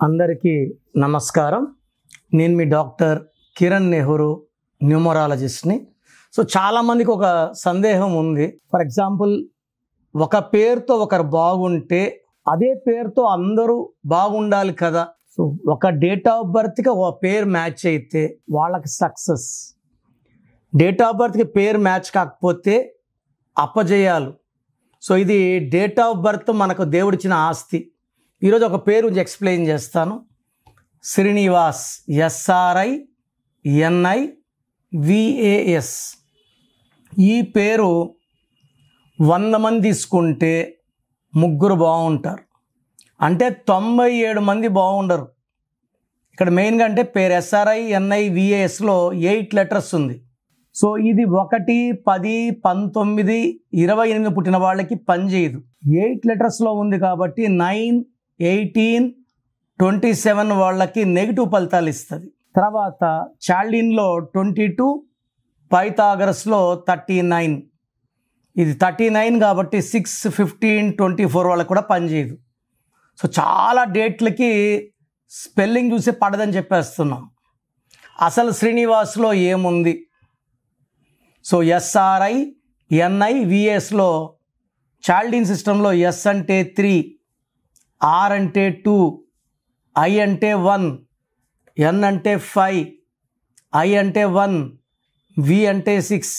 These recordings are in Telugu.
అందరికీ నమస్కారం. నేను మీ డాక్టర్ కిరణ్ నెహ్రూ, న్యూమరాలజిస్ట్ని. సో చాలామందికి ఒక సందేహం ఉంది. ఫర్ ఎగ్జాంపుల్, ఒక పేరుతో ఒకరు బాగుంటే అదే పేరుతో అందరూ బాగుండాలి కదా. సో ఒక డేట్ ఆఫ్ బర్త్కి ఒక పేరు మ్యాచ్ అయితే వాళ్ళకి సక్సెస్. డేట్ ఆఫ్ బర్త్కి పేరు మ్యాచ్ కాకపోతే అపజయాలు. సో ఇది డేట్ ఆఫ్ బర్త్ మనకు దేవుడిచ్చిన ఆస్తి. ఈరోజు ఒక పేరు గురించి ఎక్స్ప్లెయిన్ చేస్తాను. శ్రీనివాస్, SRINIVAS. ఈ పేరు 100 మంది తీసుకుంటే 3 బాగుంటారు, అంటే 97 మంది బాగుండరు. ఇక్కడ మెయిన్గా అంటే పేరు SRINIVASలో 8 లెటర్స్ ఉంది. సో ఇది 1, 10, 19, 28 పుట్టిన వాళ్ళకి పనిచేయదు. 8 లెటర్స్లో ఉంది కాబట్టి 9, 18, 27 వాళ్ళకి నెగిటివ్ ఫలితాలు ఇస్తుంది. తర్వాత చాల్డిన్లో 22, పైథాగరస్లో 39. ఇది 39 కాబట్టి 6, 15, 24 వాళ్ళకి కూడా పనిచేయదు. సో చాలా డేట్లకి స్పెల్లింగ్ చూసి పడదని చెప్పేస్తున్నాం. అసలు శ్రీనివాస్లో ఏముంది? సో SRINIVASలో చాల్డిన్ సిస్టంలో S అంటే 3, R అంటే 2, I అంటే 1, N అంటే 5, I అంటే 1, V అంటే 6,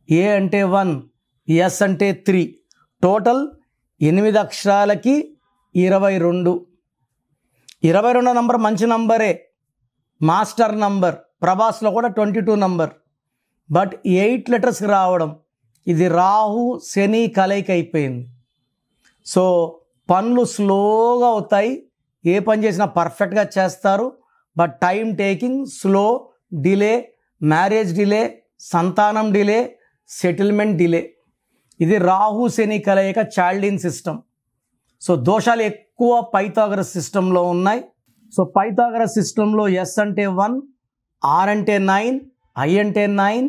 A అంటే 1, S అంటే 3. టోటల్ 8 అక్షరాలకి 22. 22 నంబర్ మంచి నంబరే, మాస్టర్ నంబర్. ప్రభాస్లో కూడా 22 నంబర్. బట్ 8 లెటర్స్కి రావడం, ఇది రాహు శని కలయిక అయిపోయింది. సో పనులు స్లోగా అవుతాయి. ఏ పని చేసినా పర్ఫెక్ట్గా చేస్తారు, but time taking, slow, delay, marriage delay, సంతానం డిలే, సెటిల్మెంట్ డిలే. ఇది రాహు శని కలయిక చాల్డిన్ సిస్టమ్. సో దోషాలు ఎక్కువ పైథాగరస్ సిస్టంలో ఉన్నాయి. సో పైథాగరస్ సిస్టంలో S అంటే 1, R అంటే 9, I అంటే 9,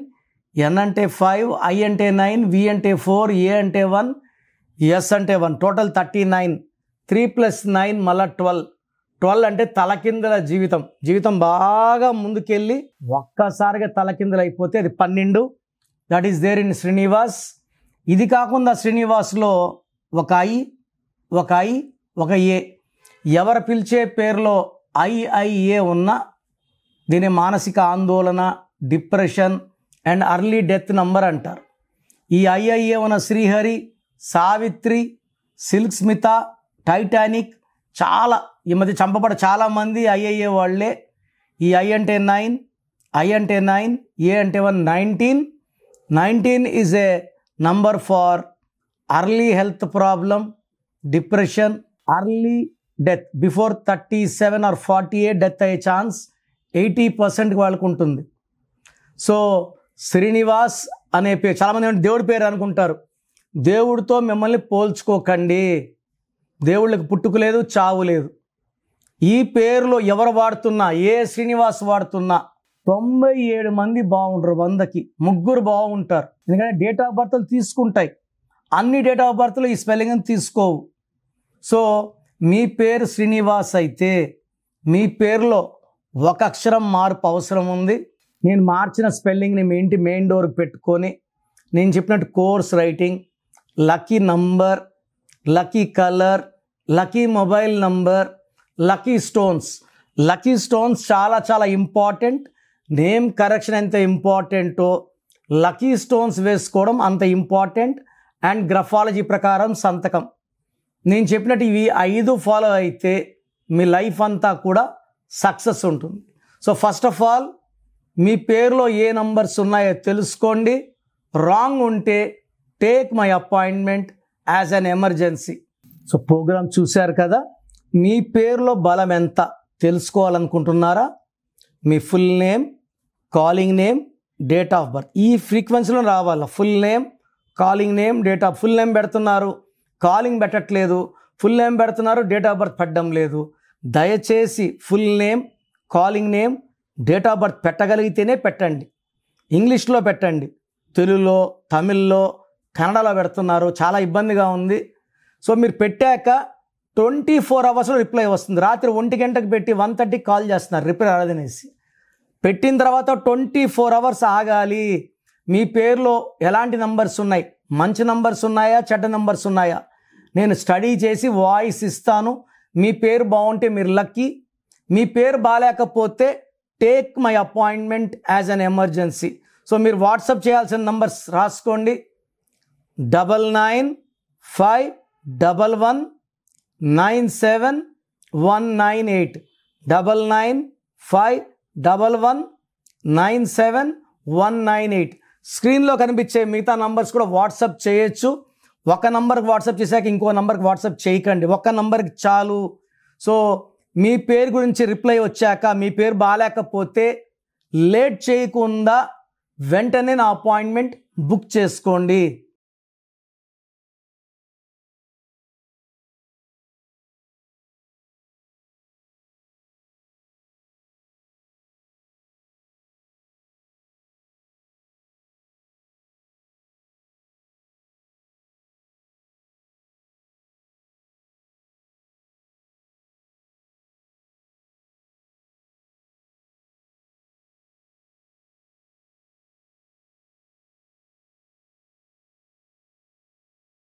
N అంటే 5, I అంటే 9, V అంటే 4, A అంటే 1, S అంటే 1. టోటల్ 39. 3 + 9 మళ్ళీ 12. 12 అంటే తలకిందుల జీవితం. జీవితం బాగా ముందుకెళ్ళి ఒక్కసారిగా తలకిందులు అయిపోతే అది 12. That is there in Srinivas. ఇది కాకుండా శ్రీనివాస్లో ఒక I, ఒక A. ఎవరు పిలిచే పేరులో IIA ఉన్నా దీని మానసిక ఆందోళన, depression and early death number అంటారు. ఈ IIA ఉన్న శ్రీహరి, సావిత్రి, సిల్క్ స్మిత, టైటానిక్, చాలా ఈ మధ్య చంపబడ చాలామంది IIA వాళ్ళే. ఈ I అంటే 9, A అంటే 1, 19 is a number far early health problem, depression, early death. Before 37 or 48 death అయ్యే ఛాన్స్ 80% వాళ్ళకు ఉంటుంది. సో శ్రీనివాస్ అనే పేరు చాలామంది దేవుడి పేరు అనుకుంటారు. దేవుడితో మిమ్మల్ని పోల్చుకోకండి. దేవుళ్ళకి పుట్టుక లేదు, చావు లేదు. ఈ పేరులో ఎవరు వాడుతున్నా, ఏ శ్రీనివాస్ వాడుతున్నా 97 మంది బాగుంటారు. 100కి 3 బాగుంటారు. ఎందుకంటే డేట్ ఆఫ్ బర్త్లు తీసుకుంటాయి. అన్ని డేట్ ఆఫ్ బర్త్లు ఈ స్పెల్లింగ్ తీసుకోవు. సో మీ పేరు శ్రీనివాస్ అయితే మీ పేరులో ఒక అక్షరం మార్పు అవసరం ఉంది. నేను మార్చిన స్పెల్లింగ్ని మీ ఇంటి మెయిన్ డోర్కి పెట్టుకొని నేను చెప్పినట్టు course writing, lucky number, lucky colour, lucky mobile number, lucky stones. Lucky stones చాలా చాలా ఇంపార్టెంట్. నేమ్ కరెక్షన్ ఎంత ఇంపార్టెంటో లక్కీ స్టోన్స్ వేసుకోవడం అంత ఇంపార్టెంట్. అండ్ గ్రఫాలజీ ప్రకారం సంతకం. నేను చెప్పినట్టు ఇవి 5 ఫాలో అయితే మీ లైఫ్ అంతా కూడా సక్సెస్ ఉంటుంది. సో ఫస్ట్ ఆఫ్ ఆల్ మీ పేరులో ఏ నంబర్స్ ఉన్నాయో తెలుసుకోండి. రాంగ్ ఉంటే take my appointment as an emergency. So program చూశారు కదా. మీ పేరులో బలం ఎంత తెలుసుకోవాలనుకుంటున్నారా? మీ full name, calling name, date of birth ఈ ఫ్రీక్వెన్సీలో రావాలా. Full name, calling name, date of. Full name పెడుతున్నారు, కాలింగ్ పెట్టట్లేదు. ఫుల్ నేమ్ పెడుతున్నారు, డేట్ ఆఫ్ బర్త్ పెట్టడం లేదు. దయచేసి full name, calling name, date of birth పెట్టగలిగితేనే పెట్టండి. ఇంగ్లీష్లో పెట్టండి. తెలుగులో, తమిళ్లో, కన్నడలో పెడుతున్నారు, చాలా ఇబ్బందిగా ఉంది. సో మీరు పెట్టాక 24 అవర్స్లో రిప్లై వస్తుంది. రాత్రి 1 గంటకు పెట్టి 1:30కి కాల్ చేస్తున్నారు రిప్లై రాలేదనేసి. పెట్టిన తర్వాత 24 అవర్స్ ఆగాలి. మీ పేరులో ఎలాంటి నంబర్స్ ఉన్నాయి, మంచి నంబర్స్ ఉన్నాయా, చెడ్డ నంబర్స్ ఉన్నాయా, నేను స్టడీ చేసి వాయిస్ ఇస్తాను. మీ పేరు బాగుంటే మీరు లక్కీ, మీ పేరు బాగాలేకపోతే take my appointment as an emergency. So మీరు వాట్సాప్ చేయాల్సిన నంబర్స్ రాసుకోండి. 9951197198 9951197198. స్క్రీన్లో కనిపించే మిగతా నంబర్స్ కూడా వాట్సాప్ చేయొచ్చు. ఒక నంబర్కి వాట్సాప్ చేశాక ఇంకో నంబర్కి వాట్సాప్ చేయకండి, ఒక్క నంబర్కి చాలు. సో మీ పేరు గురించి రిప్లై వచ్చాక మీ పేరు బాగాలేకపోతే లేట్ చేయకుండా వెంటనే నా అపాయింట్మెంట్ బుక్ చేసుకోండి.